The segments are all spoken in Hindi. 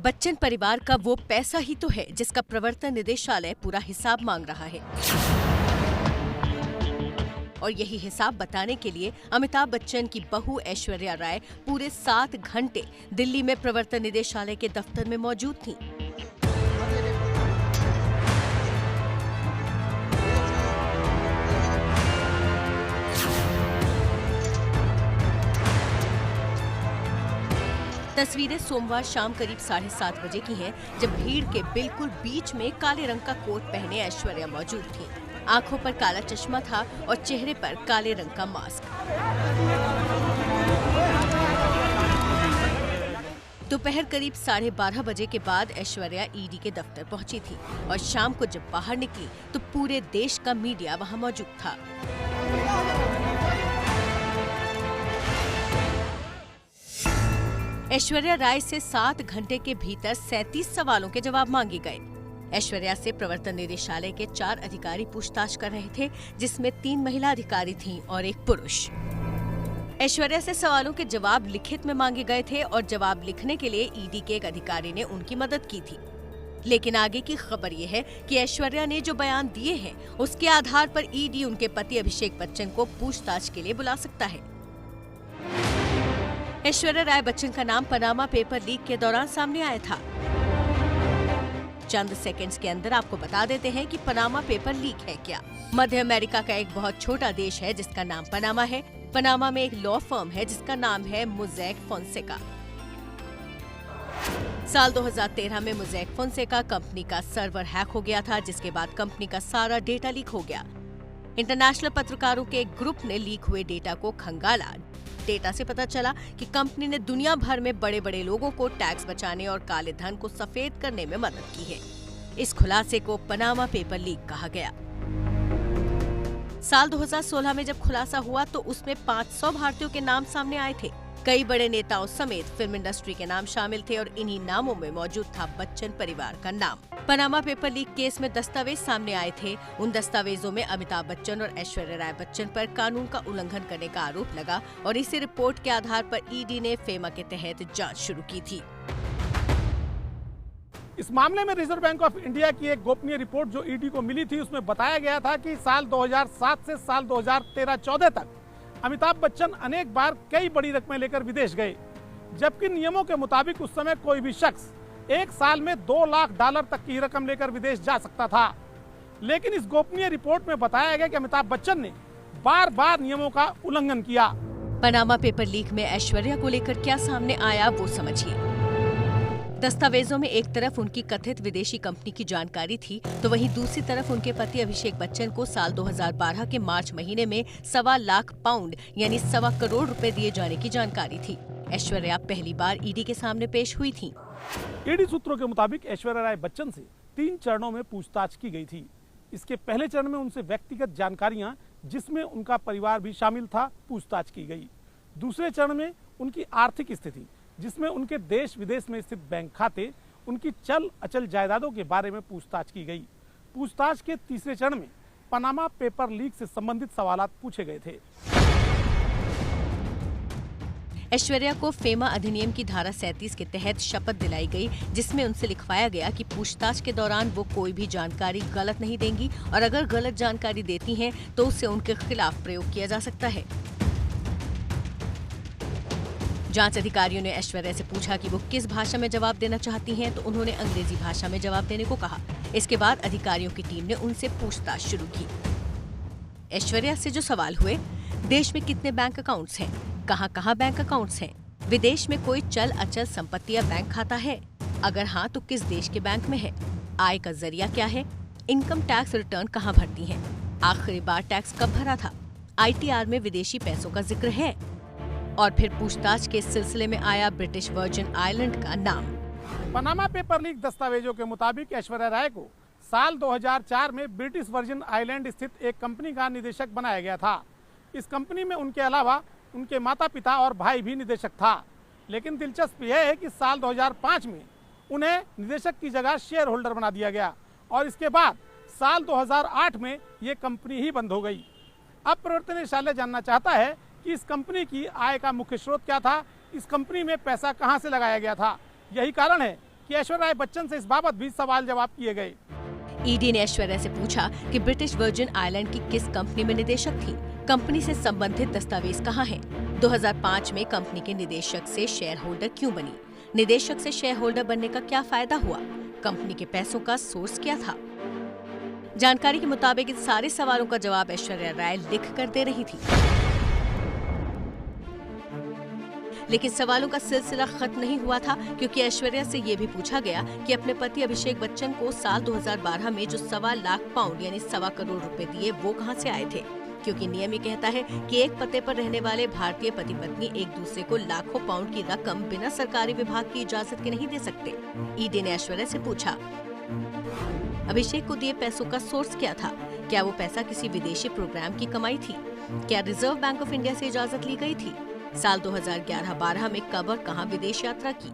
बच्चन परिवार का वो पैसा ही तो है जिसका प्रवर्तन निदेशालय पूरा हिसाब मांग रहा है। और यही हिसाब बताने के लिए अमिताभ बच्चन की बहू ऐश्वर्या राय पूरे 7 घंटे दिल्ली में प्रवर्तन निदेशालय के दफ्तर में मौजूद थीं। तस्वीरें सोमवार शाम करीब 7:30 बजे की हैं, जब भीड़ के बिल्कुल बीच में काले रंग का कोट पहने ऐश्वर्या मौजूद थी। आंखों पर काला चश्मा था और चेहरे पर काले रंग का मास्क। दोपहर करीब 12:30 बजे के बाद ऐश्वर्या ईडी के दफ्तर पहुंची थी और शाम को जब बाहर निकली तो पूरे देश का मीडिया वहां मौजूद था। ऐश्वर्या राय से 7 घंटे के भीतर 37 सवालों के जवाब मांगे गए। ऐश्वर्या से प्रवर्तन निदेशालय के 4 अधिकारी पूछताछ कर रहे थे, जिसमें 3 महिला अधिकारी थीं और 1 पुरुष। ऐश्वर्या से सवालों के जवाब लिखित में मांगे गए थे और जवाब लिखने के लिए ईडी के एक अधिकारी ने उनकी मदद की थी। लेकिन आगे की खबर ये है कि ऐश्वर्या ने जो बयान दिए हैं, उसके आधार पर ईडी उनके पति अभिषेक बच्चन को पूछताछ के लिए बुला सकता है। ऐश्वर्या राय बच्चन का नाम पनामा पेपर लीक के दौरान सामने आया था। चंद सेकंड्स के अंदर आपको बता देते हैं कि पनामा पेपर लीक है क्या। मध्य अमेरिका का एक बहुत छोटा देश है जिसका नाम पनामा है। पनामा में एक लॉ फर्म है जिसका नाम है मोज़ेक फोंसेका। साल 2013 में मोज़ेक फोंसेका कंपनी का सर्वर हैक हो गया था, जिसके बाद कंपनी का सारा डेटा लीक हो गया। इंटरनेशनल पत्रकारों के एक ग्रुप ने लीक हुए डेटा को खंगाला। डेटा से पता चला कि कंपनी ने दुनिया भर में बड़े बड़े लोगों को टैक्स बचाने और काले धन को सफेद करने में मदद की है। इस खुलासे को पनामा पेपर लीक कहा गया। साल 2016 में जब खुलासा हुआ तो उसमें 500 भारतीयों के नाम सामने आए थे। कई बड़े नेताओं समेत फिल्म इंडस्ट्री के नाम शामिल थे और इन्हीं नामों में मौजूद था बच्चन परिवार का नाम। पनामा पेपर लीक केस में दस्तावेज सामने आए थे। उन दस्तावेजों में अमिताभ बच्चन और ऐश्वर्या राय बच्चन पर कानून का उल्लंघन करने का आरोप लगा और इसी रिपोर्ट के आधार पर ईडी ने फेमा के तहत जांच शुरू की थी। इस मामले में रिजर्व बैंक ऑफ इंडिया की एक गोपनीय रिपोर्ट जो ईडी को मिली थी, उसमें बताया गया था कि साल 2007 से साल 2013-14 तक अमिताभ बच्चन अनेक बार कई बड़ी रकमें लेकर विदेश गए, जबकि नियमों के मुताबिक उस समय कोई भी शख्स एक साल में $2 लाख तक की रकम लेकर विदेश जा सकता था। लेकिन इस गोपनीय रिपोर्ट में बताया गया कि अमिताभ बच्चन ने बार बार नियमों का उल्लंघन किया। पनामा पेपर लीक में ऐश्वर्या को लेकर क्या सामने आया वो समझिए। दस्तावेजों में एक तरफ उनकी कथित विदेशी कंपनी की जानकारी थी, तो वहीं दूसरी तरफ उनके पति अभिषेक बच्चन को साल 2012 के मार्च महीने में £1.25 लाख यानी ₹1.25 करोड़ रुपए दिए जाने की जानकारी थी। ऐश्वर्या पहली बार ईडी के सामने पेश हुई थी। ईडी सूत्रों के मुताबिक ऐश्वर्या राय बच्चन से 3 चरणों में पूछताछ की गई थी। इसके पहले चरण में उनसे व्यक्तिगत जानकारियां, जिसमें उनका परिवार भी शामिल था, पूछताछ की गई। दूसरे चरण में उनकी आर्थिक स्थिति, जिसमें उनके देश विदेश में स्थित बैंक खाते, उनकी चल अचल जायदादों के बारे में पूछताछ की गई। पूछताछ के तीसरे चरण में पनामा पेपर लीक से संबंधित सवाल पूछे गए थे। ऐश्वर्या को फेमा अधिनियम की धारा 37 के तहत शपथ दिलाई गई, जिसमें उनसे लिखवाया गया कि पूछताछ के दौरान वो कोई भी जानकारी गलत नहीं देंगी और अगर गलत जानकारी देती हैं तो उसे उनके खिलाफ प्रयोग किया जा सकता है। जांच अधिकारियों ने ऐश्वर्या से पूछा कि वो किस भाषा में जवाब देना चाहती हैं, तो उन्होंने अंग्रेजी भाषा में जवाब देने को कहा। इसके बाद अधिकारियों की टीम ने उनसे पूछताछ शुरू की। ऐश्वर्या से जो सवाल हुए, देश में कितने बैंक अकाउंट्स हैं, कहां-कहां बैंक अकाउंट्स हैं, विदेश में कोई चल अचल संपत्ति या बैंक खाता है, अगर हाँ तो किस देश के बैंक में है, आय का जरिया क्या है, इनकम टैक्स रिटर्न कहाँ भरती हैं, आखिरी बार टैक्स कब भरा था, ITR में विदेशी पैसों का जिक्र है। और फिर पूछताछ के सिलसिले में आया ब्रिटिश वर्जिन आइलैंड का नाम। पनामा पेपर लीक दस्तावेजों के मुताबिक ऐश्वर्या राय को साल 2004 में ब्रिटिश वर्जिन आइलैंड स्थित एक कंपनी का निदेशक बनाया गया था। इस कंपनी में उनके अलावा उनके माता पिता और भाई भी निदेशक था। लेकिन दिलचस्प यह है कि साल 2005 में उन्हें निदेशक की जगह शेयर होल्डर बना दिया गया और इसके बाद साल 2008 में ये कंपनी ही बंद हो गई। अब प्रवर्तन निदेशालय जानना चाहता है कि इस कंपनी की आय का मुख्य स्रोत क्या था, इस कंपनी में पैसा कहां से लगाया गया था। यही कारण है कि ऐश्वर्या राय बच्चन से इस बाबत भी सवाल जवाब किए गए। ईडी ने ऐश्वर्या से पूछा कि ब्रिटिश वर्जिन आइलैंड की किस कंपनी में निदेशक थी, कंपनी से संबंधित दस्तावेज कहाँ हैं, 2005 में कंपनी के निदेशक से शेयर होल्डर क्यों बनी, निदेशक से शेयर होल्डर बनने का क्या फायदा हुआ, कंपनी के पैसों का सोर्स क्या था। जानकारी के मुताबिक इन सारे सवालों का जवाब ऐश्वर्या राय लिख कर दे रही थी, लेकिन सवालों का सिलसिला खत्म नहीं हुआ था, क्योंकि ऐश्वर्या से ये भी पूछा गया कि अपने पति अभिषेक बच्चन को साल 2012 में जो 1.25 लाख पाउंड यानी 1.25 करोड़ रुपए दिए वो कहां से आए थे, क्योंकि नियम ये कहता है कि एक पते पर रहने वाले भारतीय पति पत्नी एक दूसरे को लाखों पाउंड की रकम बिना सरकारी विभाग की इजाजत के नहीं दे सकते। ईडी ने ऐश्वर्या से पूछा, अभिषेक को दिए पैसों का सोर्स क्या था, क्या वो पैसा किसी विदेशी प्रोग्राम की कमाई थी, क्या रिजर्व बैंक ऑफ इंडिया से इजाजत ली गई थी, साल 2011-12 में कब और कहां विदेश यात्रा की।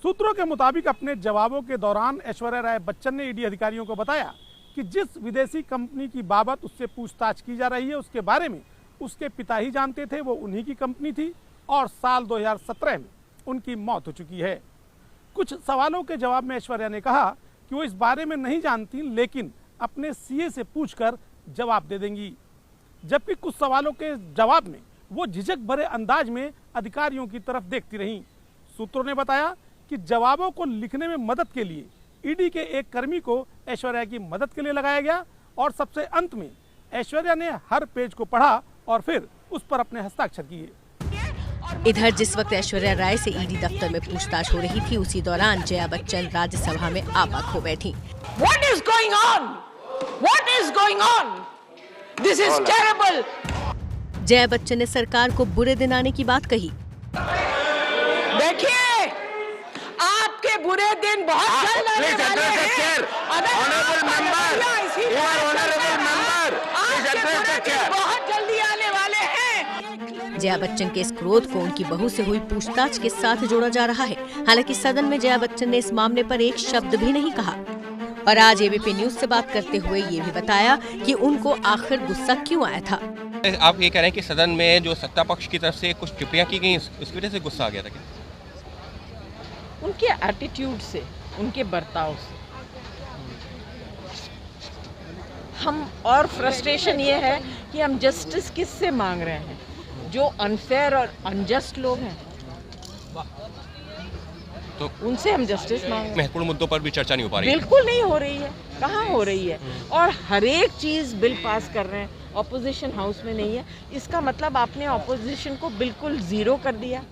सूत्रों के मुताबिक अपने जवाबों के दौरान ऐश्वर्या राय बच्चन ने ईडी अधिकारियों को बताया कि जिस विदेशी कंपनी की बाबत उससे पूछताछ की जा रही है उसके बारे में उसके पिता ही जानते थे, वो उन्हीं की कंपनी थी और साल 2017 में उनकी मौत हो चुकी है। कुछ सवालों के जवाब में ऐश्वर्या ने कहा कि वो इस बारे में नहीं जानती, लेकिन अपने सीए से पूछकर जवाब दे देंगी, जबकि कुछ सवालों के जवाब में वो झिझक भरे अंदाज में अधिकारियों की तरफ देखती रहीं। सूत्रों ने बताया कि जवाबों को लिखने में मदद के लिए ईडी के एक कर्मी को ऐश्वर्या की मदद के लिए लगाया गया और सबसे अंत में ऐश्वर्या ने हर पेज को पढ़ा और फिर उस पर अपने हस्ताक्षर किए। इधर जिस वक्त ऐश्वर्या राय से ईडी दफ्तर में पूछताछ हो रही थी, उसी दौरान जया बच्चन राज्यसभा में आबाक हो बैठी। What is going on? What is going on? This is terrible. Jaya Bachchan ने सरकार को बुरे दिन आने की बात कही। देखिए, आपके बुरे दिन बहुत जल्द आने वाले हैं। बहुत जल्दी आने वाले हैं। जया बच्चन के इस क्रोध को उनकी बहू से हुई पूछताछ के साथ जोड़ा जा रहा है। हालांकि सदन में जया बच्चन ने इस मामले पर एक शब्द भी नहीं कहा और आज एबीपी न्यूज से बात करते हुए ये भी बताया कि उनको आखिर गुस्सा क्यों आया था। आप ये कह रहे हैं कि सदन में जो सत्ता पक्ष की तरफ से कुछ टिप्पणियां की गई, उसकी वजह से गुस्सा आ गया था क्या? उनके एटीट्यूड से, उनके बर्ताव से हम, और फ्रस्ट्रेशन ये है कि हम जस्टिस किससे मांग रहे हैं, जो अनफेयर और अनजस्ट लोग हैं तो उनसे हम जस्टिस मांग रहे हैं। महत्वपूर्ण मुद्दों पर भी चर्चा नहीं हो पा रही है। बिल्कुल नहीं हो रही है, कहाँ हो रही है, और हर एक चीज बिल पास कर रहे हैं, ऑपोजिशन हाउस में नहीं है। इसका मतलब आपने ऑपोजिशन को बिल्कुल जीरो कर दिया।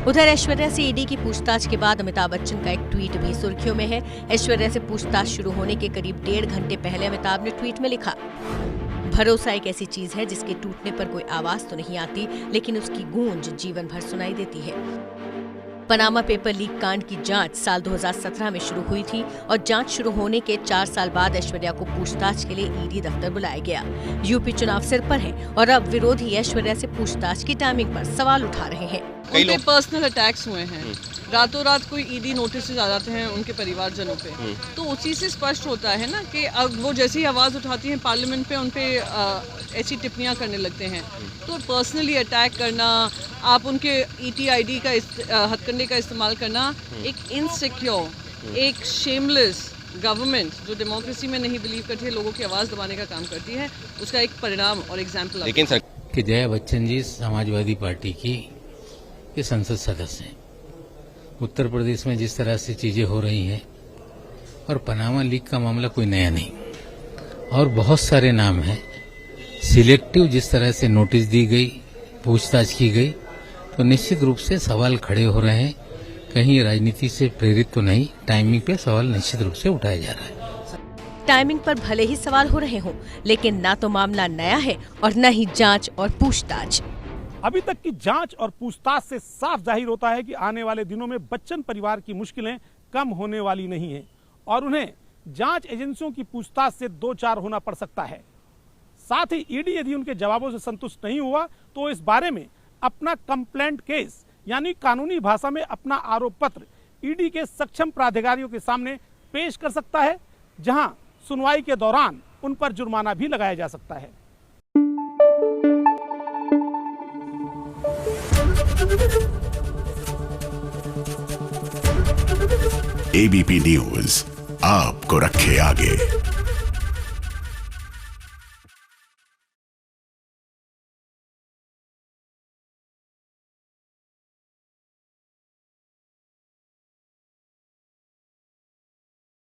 उधर ऐश्वर्या से ईडी की पूछताछ के बाद अमिताभ बच्चन का एक ट्वीट भी सुर्खियों में है। ऐश्वर्या से पूछताछ शुरू होने के करीब 1.5 घंटे पहले अमिताभ ने ट्वीट में लिखा, भरोसा एक ऐसी चीज है जिसके टूटने पर कोई आवाज तो नहीं आती, लेकिन उसकी गूंज जीवन भर सुनाई देती है। पनामा पेपर लीक कांड की जांच साल 2017 में शुरू हुई थी और जांच शुरू होने के 4 साल बाद ऐश्वर्या को पूछताछ के लिए ईडी दफ्तर बुलाया गया। यूपी चुनाव सिर पर है और अब विरोधी ऐश्वर्या से पूछताछ की टाइमिंग पर सवाल उठा रहे हैं। उन पे पर्सनल अटैक्स हुए हैं, रातों रात कोई ईडी नोटिस आ जाते हैं उनके परिवारजनों पे, तो उसी से स्पष्ट होता है ना कि अब वो जैसी आवाज़ उठाती हैं पार्लियामेंट पे, उन पे ऐसी टिप्पणियां करने लगते हैं। तो पर्सनली अटैक करना, आप उनके ETID का हथकंडे का इस्तेमाल करना, एक इनसिक्योर, एक शेमलेस गवर्नमेंट जो डेमोक्रेसी में नहीं बिलीव करती है, लोगों की आवाज़ दबाने का काम करती है, उसका एक परिणाम और एग्जाम्पल। लेकिन सर कि जया बच्चन जी समाजवादी पार्टी की के संसद सदस्य हैं। उत्तर प्रदेश में जिस तरह से चीजें हो रही हैं, और पनामा लीक का मामला कोई नया नहीं, और बहुत सारे नाम हैं। सिलेक्टिव जिस तरह से नोटिस दी गई, पूछताछ की गई, तो निश्चित रूप से सवाल खड़े हो रहे हैं। कहीं राजनीति से प्रेरित तो नहीं, टाइमिंग पे सवाल निश्चित रूप से उठाया जा रहा है। टाइमिंग पर भले ही सवाल हो रहे हों, लेकिन ना तो मामला नया है और न ही जांच और पूछताछ। अभी तक की जांच और पूछताछ से साफ जाहिर होता है कि आने वाले दिनों में बच्चन परिवार की मुश्किलें कम होने वाली नहीं हैं और उन्हें जांच एजेंसियों की पूछताछ से दो चार होना पड़ सकता है। साथ ही ईडी यदि उनके जवाबों से संतुष्ट नहीं हुआ तो इस बारे में अपना कंप्लेंट केस यानी कानूनी भाषा में अपना आरोप पत्र ईडी के सक्षम प्राधिकारियों के सामने पेश कर सकता है, जहां सुनवाई के दौरान उन पर जुर्माना भी लगाया जा सकता है। एबीपी न्यूज आपको रखे आगे।